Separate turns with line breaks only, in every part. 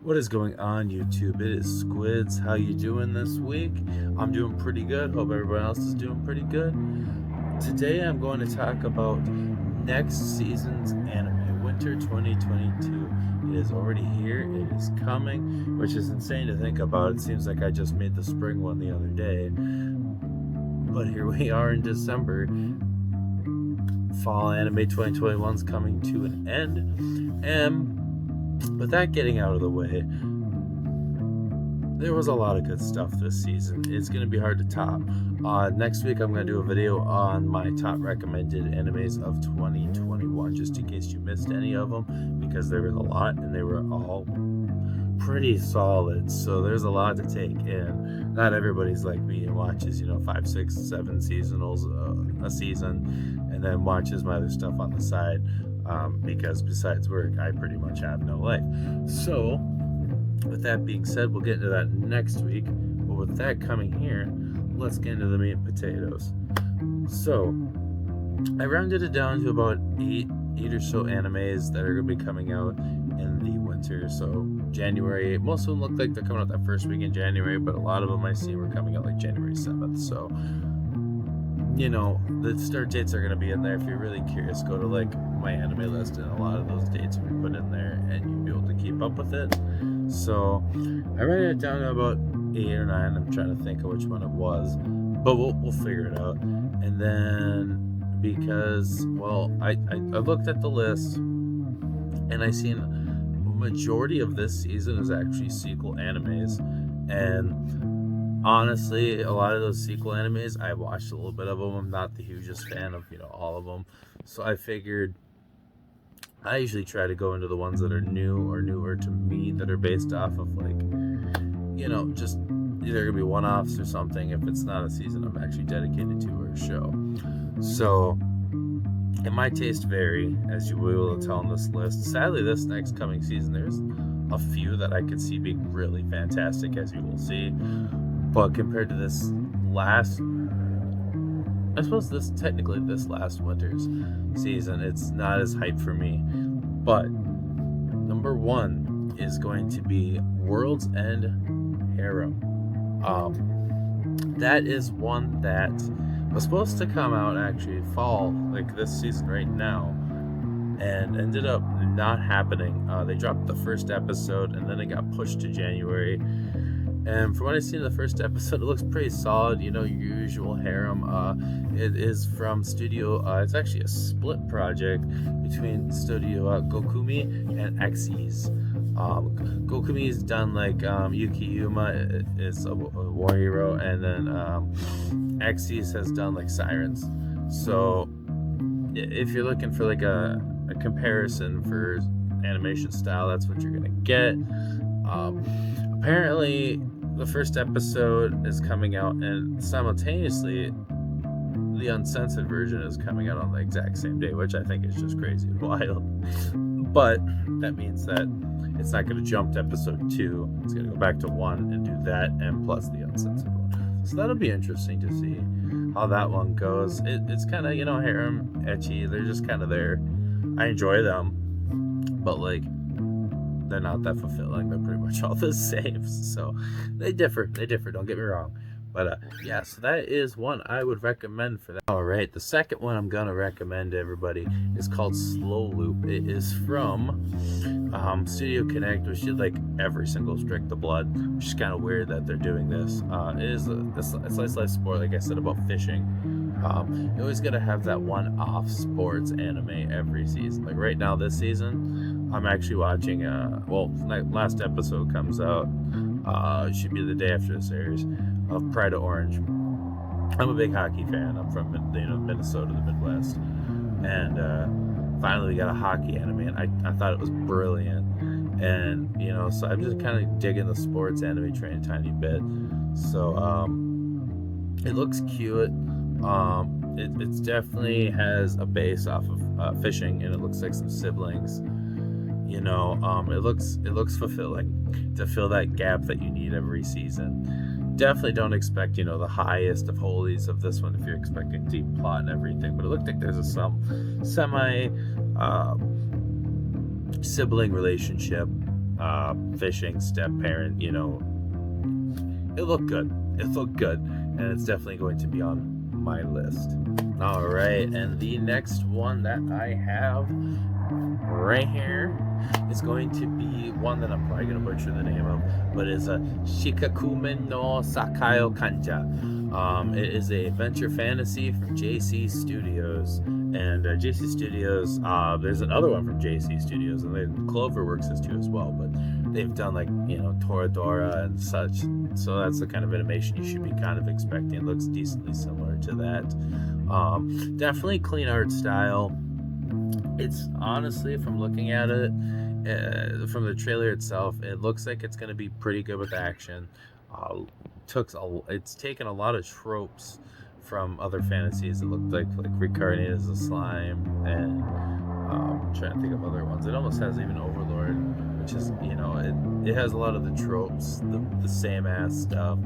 What is going on, YouTube? It is Squids. How you doing this week? I'm doing pretty good. Hope everyone else is doing pretty good. Today I'm going to talk about next season's anime, Winter 2022. It is already here. It is coming, which is insane to think about. It seems like I just made the spring one the other day. But here we are in December. Fall anime 2021 is coming to an end. And with that getting out of the way, there was a lot of good stuff this season. It's going to be hard to top. Next week, I'm going to do a video on my top recommended animes of 2021, just in case you missed any of them, because there was a lot and they were all pretty solid. So there's a lot to take in. Not everybody's like me and watches, 5, 6, 7 seasonals a season, and then watches my other stuff on the side. Because besides work, I pretty much have no life. So, with that being said, we'll get into that next week. But with that coming here, let's get into the meat and potatoes. So, I rounded it down to about eight or so animes that are going to be coming out in the winter. So, January, most of them look like they're coming out that first week in January, but a lot of them I see were coming out like January 7th. So, the start dates are going to be in there. If you're really curious, go to like my anime list, and a lot of those dates will be put in there, and you'll be able to keep up with it. So I wrote it down to about 8 or 9. I'm trying to think of which one it was, but we'll figure it out. And then because I looked at the list, and I seen a majority of this season is actually sequel animes, and honestly, a lot of those sequel animes, I watched a little bit of them. I'm not the hugest fan of, all of them. So I figured I usually try to go into the ones that are new or newer to me, that are based off of just either gonna be one-offs or something. If it's not a season I'm actually dedicated to, or a show. So, and my taste vary, as you will be able to tell on this list. Sadly, this next coming season, there's a few that I could see being really fantastic, as you will see. But compared to this last, I suppose this last winter's season, it's not as hype for me. But number one is going to be World's End Harem. That is one that was supposed to come out actually fall, like this season right now, and ended up not happening. They dropped the first episode, and then it got pushed to January. And from what I've seen in the first episode, it looks pretty solid. Your usual harem. It is from studio. It's actually a split project between studio Gokumi and Xyz. Gokumi's done like Yuki Yuma is a war hero, and then Xyz has done like Sirens. So if you're looking for like a comparison for animation style, that's what you're gonna get. Apparently, the first episode is coming out, and simultaneously, the uncensored version is coming out on the exact same day, which I think is just crazy and wild. But that means that it's not going to jump to episode 2. It's going to go back to 1 and do that, and plus the uncensored one. So that'll be interesting to see how that one goes. It's kind of, harem, ecchi. They're just kind of there. I enjoy them, but they're not that fulfilling. They're pretty much all the same. So they differ. Don't get me wrong. But so that is one I would recommend for that. All right, the second one I'm gonna recommend to everybody is called Slow Loop. It is from Studio Connect, which did like every single Strike the Blood, which is kind of weird that they're doing this. It is a slice of sport, like I said about fishing. You always gotta have that one-off sports anime every season. Like right now, this season, I'm actually watching. Last episode comes out. It should be the day after this airs, of Pride of Orange. I'm a big hockey fan. I'm from Minnesota, the Midwest, and finally we got a hockey anime, and I thought it was brilliant. And so I'm just kind of digging the sports anime train a tiny bit. So it looks cute. It definitely has a base off of fishing, and it looks like some siblings. It looks fulfilling to fill that gap that you need every season. Definitely don't expect, the highest of holies of this one if you're expecting deep plot and everything, but it looked like there's a semi sibling relationship fishing, step parent, it looked good. It looked good, and it's definitely going to be on my list. All right, and the next one that I have right here is going to be one that I'm probably going to butcher the name of, but it's a Shikakumen no Sakayo Kanja. It is a adventure fantasy from JC Studios, and JC Studios, there's another one from JC Studios, and Cloverworks is too as well, but they've done like, Toradora and such, so that's the kind of animation you should be kind of expecting. It looks decently similar to that. Definitely clean art style. It's honestly, from looking at it, from the trailer itself, it looks like it's going to be pretty good with action. It's taken a lot of tropes from other fantasies. It looked like reincarnated as a slime, and I'm trying to think of other ones. It almost has even Overlord, which is, it has a lot of the tropes, the same ass stuff.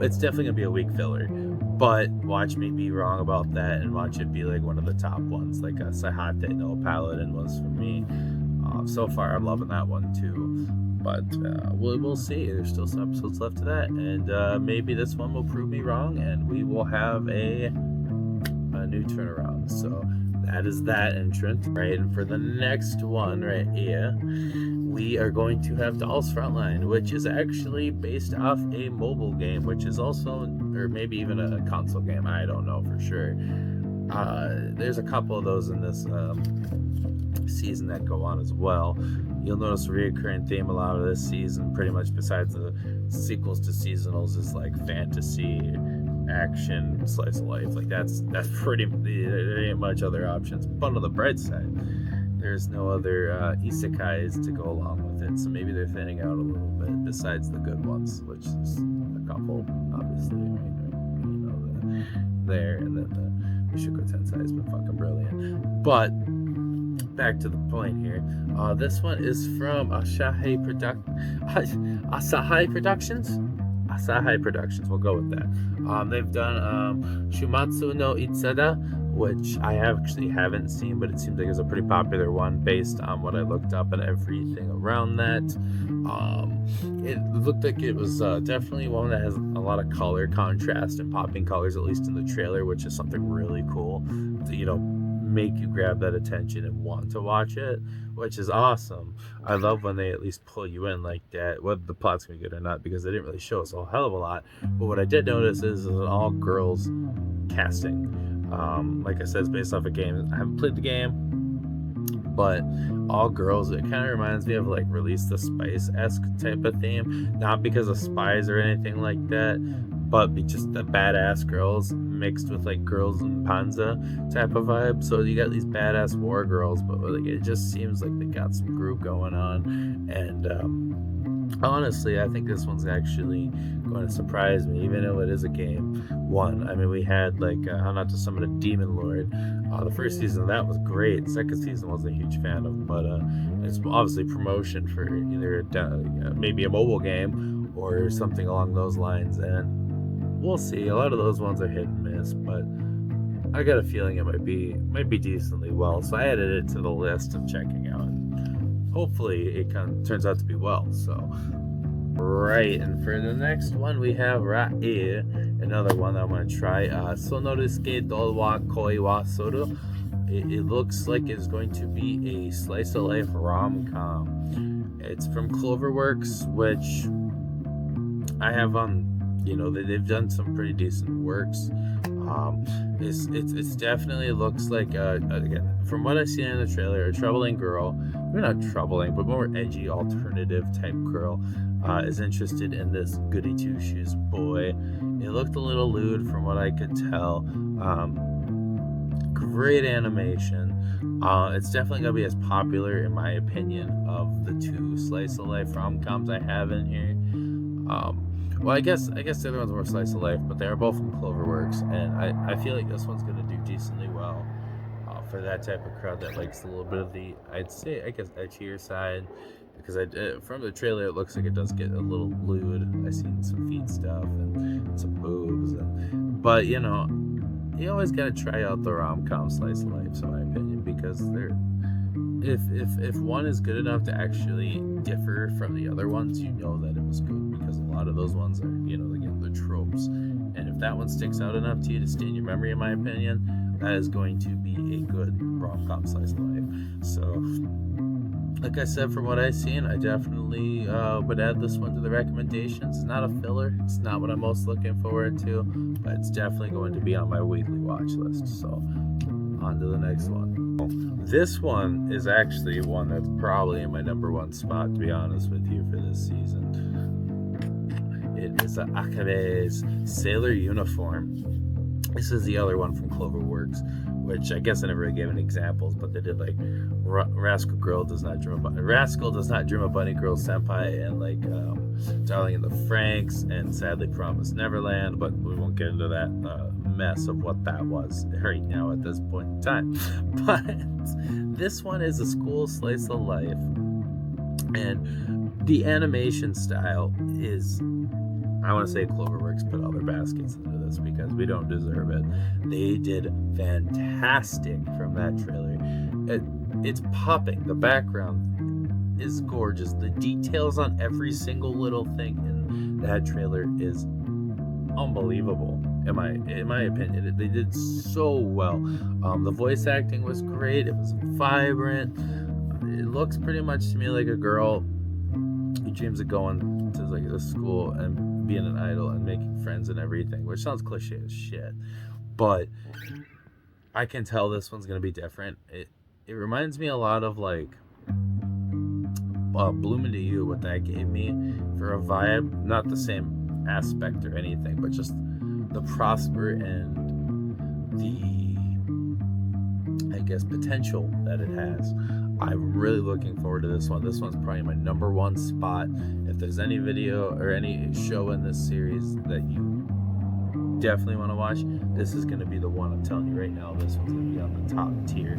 It's definitely gonna be a weak filler, but watch me be wrong about that and watch it be like one of the top ones, like a Sahate no Paladin was for me. So far I'm loving that one too, but we'll see. There's still some episodes left to that, and maybe this one will prove me wrong and we will have a new turnaround. So that is that entrant, right? And for the next one right here, we are going to have Dolls Frontline, which is actually based off a mobile game, which is also, or maybe even a console game, I don't know for sure. There's a couple of those in this season that go on as well. You'll notice a recurring theme a lot of this season, pretty much besides the sequels to seasonals, is like fantasy, action, slice of life. Like that's pretty, there ain't much other options. But on the bright side, there's no other isekais to go along with it, so maybe they're thinning out a little bit besides the good ones, which is a couple, obviously, there, and then the Mushoku Tensei has been fucking brilliant. But back to the point here, this one is from Asahi Productions, we'll go with that. They've done Shumatsu no Itsada, which I actually haven't seen, but it seems like it's a pretty popular one based on what I looked up and everything around that. It looked like it was definitely one that has a lot of color contrast and popping colors, at least in the trailer, which is something really cool to, make you grab that attention and want to watch it, which is awesome. I love when they at least pull you in like that, whether the plot's gonna be good or not, because they didn't really show us a hell of a lot. But what I did notice is an all girls casting. Like I said, it's based off a game. I haven't played the game, but all girls. It kind of reminds me of like Release the Spice-esque type of theme, not because of spies or anything like that, but just the badass girls mixed with like girls in Panza type of vibe. So you got these badass war girls, but like it just seems like they got some groove going on. And honestly, I think this one's actually going to surprise me, even though it is a game one. I mean, we had like How Not to Summon a Demon Lord. The first season of that was great. The second season wasn't a huge fan of, but it's obviously promotion for either maybe a mobile game or something along those lines, and we'll see. A lot of those ones are hit and miss, but I got a feeling it might be decently well. So I added it to the list of checking out, and hopefully it kind of turns out to be well. So right, and for the next one we have Rae, another one I'm gonna try. Sonorusuke Doll wa Koi wa Soru. It looks like it's going to be a slice of life rom-com. It's from Cloverworks, which I have on. They've done some pretty decent works. It's definitely looks like again, from what I see in the trailer, a troubling girl, maybe not troubling, but more edgy alternative type girl, is interested in this goody two shoes boy. It looked a little lewd from what I could tell. Great animation. It's definitely gonna be as popular, in my opinion, of the two slice of life rom-coms I have in here. Well, I guess the other ones were slice of life, but they are both from Cloverworks, and I feel like this one's gonna do decently well for that type of crowd that likes a little bit of the, I'd say, I guess, edgier side. Because from the trailer, it looks like it does get a little lewd. I seen some feet stuff and some boobs, but you always gotta try out the rom-com slice of life, in my opinion, because they're if one is good enough to actually differ from the other ones, you know that it was good, because a lot of those ones are, again, the tropes. And if that one sticks out enough to you to stay in your memory, in my opinion, that is going to be a good rom-com slice of life. So, like I said, from what I've seen, I definitely would add this one to the recommendations. It's not a filler. It's not what I'm most looking forward to, but it's definitely going to be on my weekly watch list. So, on to the next one. This one is actually one that's probably in my number one spot, to be honest with you, for this season. It is Akabe's Sailor Uniform. This is the other one from Cloverworks, which I guess I never really gave any examples, but they did like Rascal Does Not Dream a Bunny Girl Senpai, and like Darling in the Franxx, and Sadly Promised Neverland, but we won't get into that mess of what that was right now at this point in time. But this one is a school slice of life, and the animation style is, I want to say Cloverworks put all their baskets into this because we don't deserve it. They did fantastic from that trailer. It's popping. The background is gorgeous. The details on every single little thing in that trailer is unbelievable. In my opinion, they did so well. The voice acting was great. It was vibrant. It looks pretty much to me like a girl who dreams of going to like a school and being an idol and making friends and everything, which sounds cliche as shit, but I can tell this one's gonna be different. It reminds me a lot of like Bloom Into You, what that gave me for a vibe. Not the same aspect or anything, but just the prosper and the, I guess, potential that it has. I'm really looking forward to this one. This one's probably my number one spot. If there's any video or any show in this series that you definitely want to watch, this is going to be the one. I'm telling you right now, this one's going to be on the top tier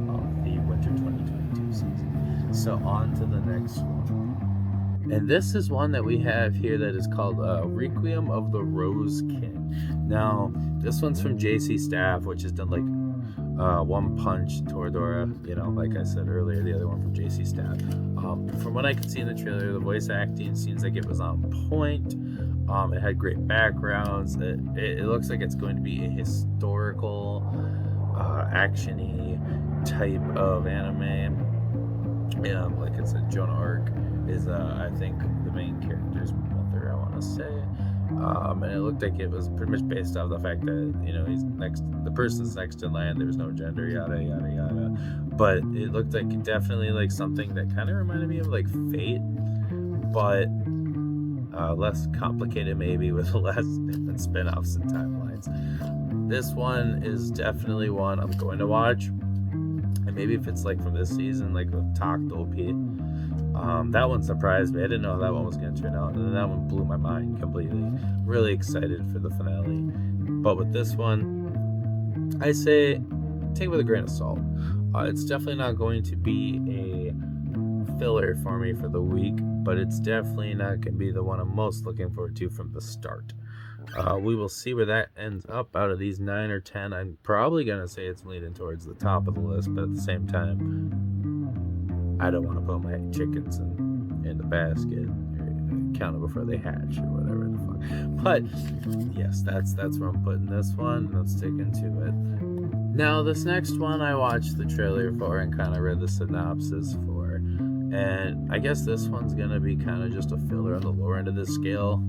of the winter 2022 season. So on to the next one. And this is one that we have here that is called Requiem of the Rose King. Now, this one's from JC Staff, which has done like One Punch, Toradora, like I said earlier, the other one from JC Staff. From what I could see in the trailer, the voice acting seems like it was on point. It had great backgrounds. It looks like it's going to be a historical, action-y type of anime. Like I said, Joan Arc is, I think, the main character's mother, I want to say. And it looked like it was pretty much based off the fact that, the person's next in line, there's no gender, yada, yada, yada. But it looked like definitely like something that kind of reminded me of like Fate, but less complicated maybe, with less different spin-offs and timelines. This one is definitely one I'm going to watch. And maybe if it's like from this season, like with Talked OP. That one surprised me. I didn't know how that one was going to turn out, and then that one blew my mind completely. Really excited for the finale. But with this one, I say take it with a grain of salt. It's definitely not going to be a filler for me for the week, but it's definitely not going to be the one I'm most looking forward to from the start. We will see where that ends up. Out of these 9 or 10, I'm probably going to say it's leaning towards the top of the list, but at the same time, I don't want to put my chickens in the basket or count them before they hatch or whatever the fuck. But yes, that's where I'm putting this one. I'm sticking to it. Now, this next one I watched the trailer for and kind of read the synopsis for, and I guess this one's gonna be kind of just a filler on the lower end of the scale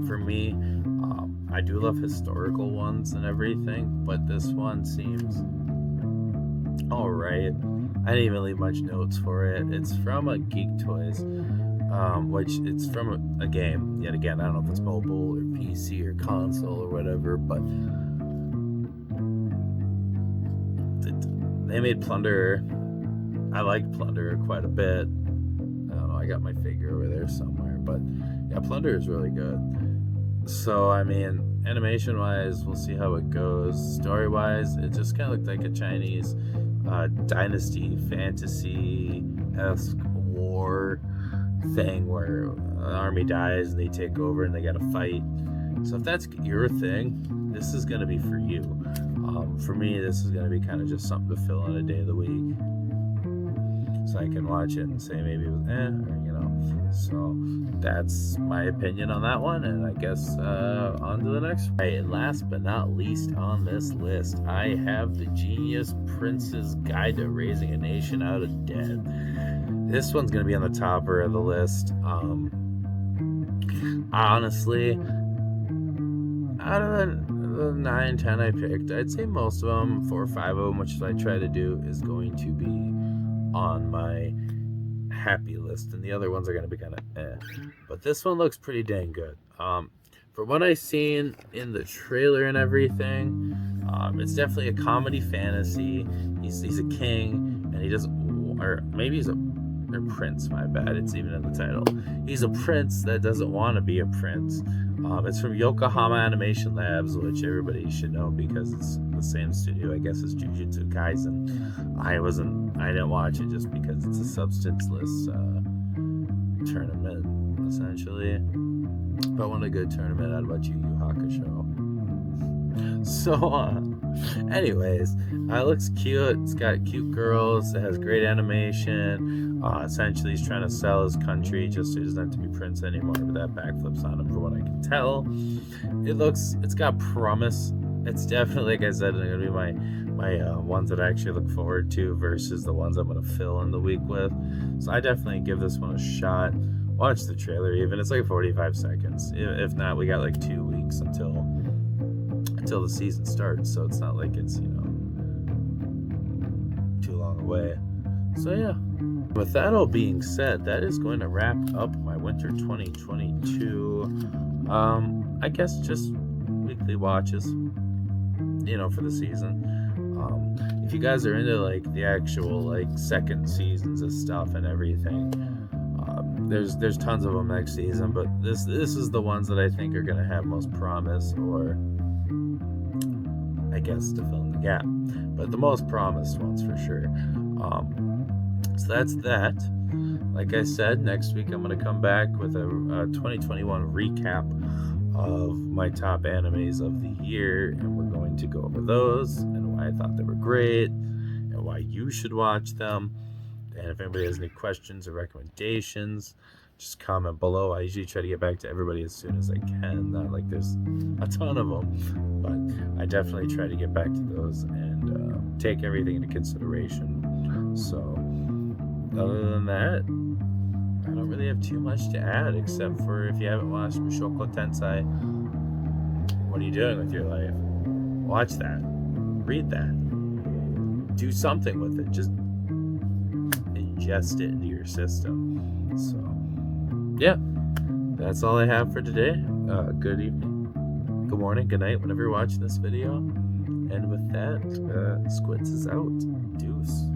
for me. I do love historical ones and everything, but this one seems alright. I didn't even leave much notes for it. It's from a Geek Toys, which it's from a game. Yet again, I don't know if it's mobile or PC or console or whatever, but they made Plunderer. I liked Plunderer quite a bit. I don't know, I got my figure over there somewhere, but yeah, Plunderer is really good. So, I mean, animation-wise, we'll see how it goes. Story-wise, it just kind of looked like a Chinese dynasty fantasy-esque war thing where an army dies and they take over and they gotta fight. So if that's your thing, this is gonna be for you. For me, this is gonna be kind of just something to fill in a day of the week. so I can watch it and say maybe it was or so that's my opinion on that one. And I guess on to the next one. Right, and last but not least on this list, I have The Genius Prince's Guide to Raising a Nation Out of Debt. This one's gonna be on the topper of the list. Honestly, out of the 9, 10 I picked, I'd say most of them, 4 or 5 of them, which I try to do, is going to be on my happy list, and the other ones are going to be kind of but this one looks pretty dang good. For what I've seen in the trailer and everything, it's definitely a comedy fantasy. He's a king, and he doesn't, or maybe he's a prince, my bad, it's even in the title. He's a prince that doesn't want to be a prince. It's from Yokohama Animation Labs, which everybody should know because it's the same studio, I guess, as Jujutsu Kaisen. I didn't watch it just because it's a substanceless tournament, essentially. If I want a good tournament, I'd watch Yu Yu Hakusho. So, anyways, it looks cute. It's got cute girls. It has great animation. Essentially, he's trying to sell his country just so he doesn't have to be prince anymore. But that backflips on him, for what I can tell. It's got promise. It's definitely, like I said, going to be my ones that I actually look forward to versus the ones I'm going to fill in the week with. So I definitely give this one a shot. Watch the trailer even. It's like 45 seconds. If not, we got like 2 weeks until the season starts. So it's not like it's, too long away. So yeah. With that all being said, that is going to wrap up my winter 2022. I guess just weekly watches, for the season. If you guys are into like the actual like second seasons of stuff and everything, there's tons of them next season, but this is the ones that I think are going to have most promise, or I guess to fill in the gap, but the most promised ones for sure. So that's that. Like I said, next week I'm going to come back with a 2021 recap of my top animes of the year, and we're going to go over those and why I thought they were great and why you should watch them. And if anybody has any questions or recommendations, just comment below. I usually try to get back to everybody as soon as I can. Not like there's a ton of them, but I definitely try to get back to those and take everything into consideration. So other than that, I don't really have too much to add, except for if you haven't watched Mushoku Tensei, what are you doing with your life? Watch that. Read that. Do something with it. Just ingest it into your system. So, yeah. That's all I have for today. Good evening, good morning, good night, whenever you're watching this video. And with that, Squids is out. Deuce.